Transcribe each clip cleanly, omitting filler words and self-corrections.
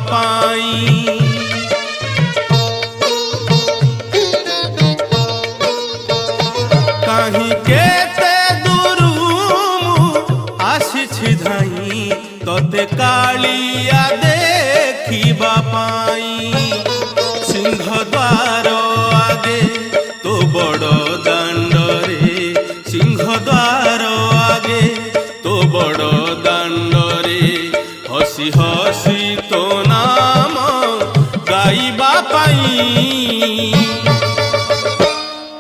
पाई। कहीं केते दूरू आसी धाई तोते कालिया देखिबा पाई। सिंह द्वार आगे तो बड़ दांडरे, सिंह द्वार आगे तो बड़ दांडरे हसी हसी तो नाम गाइबा पाई।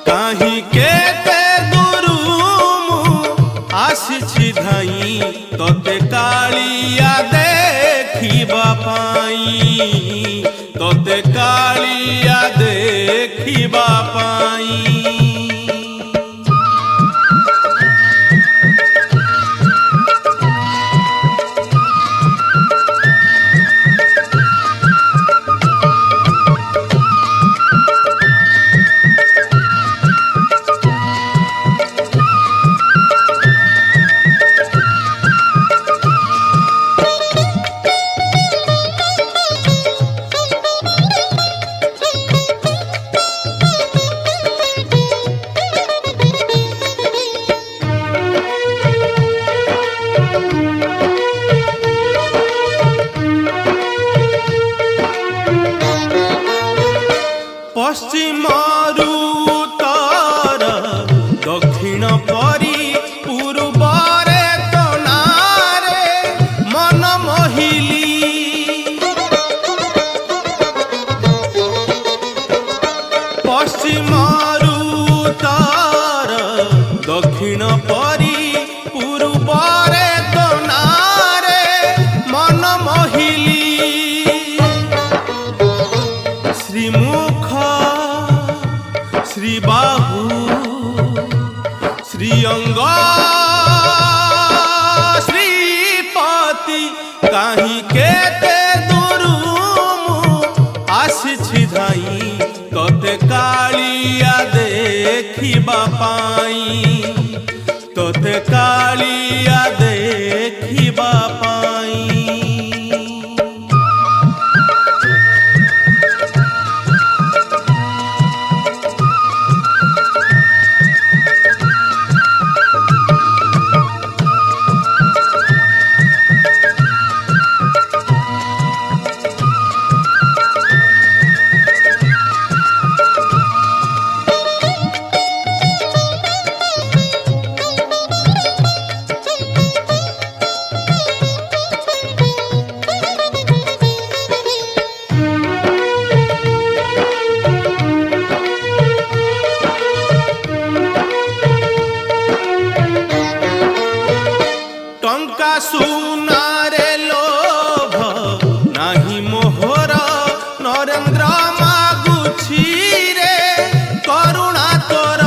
कहीं केते दूरू आसी धाई तोते कालिया देखिबा पाई, तोते कालिया देखिबा पाई। पश्चिम उत्तर दक्षिण परी पूर्वरे तो नारे मन मोहिली। पश्चिम उत्तर दक्षिण परी पूर्वरे तो नारे मन मोहिली। श्रीमुख श्री बाहु श्री अंग श्रीपति कहीं केते दूरू आसी धाई तोते कालिया देखिबा पाई, तोते कालिया देखिबा पाई। टंका सुनारे लोभ नाही मोहर नरेंद्र मागुछि रे करुणा तोर।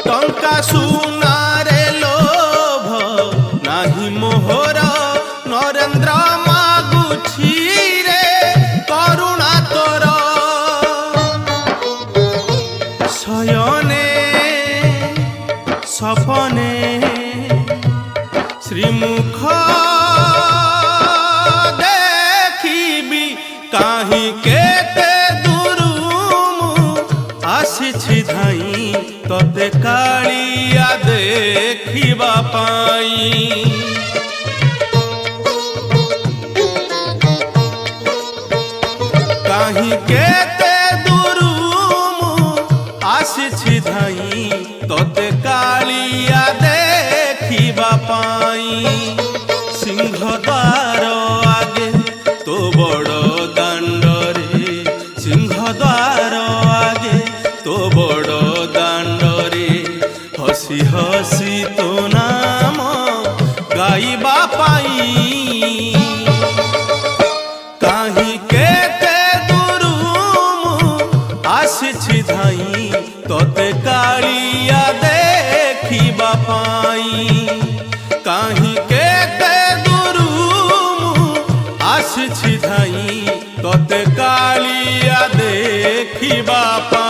टंका सुनारे लोभ नाही मोहर नरेंद्र मागुछि रे करुणा तोर। शयने सपने श्रीमुख देखिबी कहीं केते दूरू आसी धाई तोते कालिया देखिबा पाई। कहीं केते दूरू आसी धाई तोते कालिया देखिबा पाई। सिंह द्वार आगे तो बड़ दांडरे, सिंह द्वार आगे तो बड़ दांडरे हसी हसी तो नाम गाइबा पाई। कहीं केते दूरू आसी धाई तोते कालिया देखिबा पाई। कहीं केते दूरू आसी धाई तोते कालिया देखिबा पाई।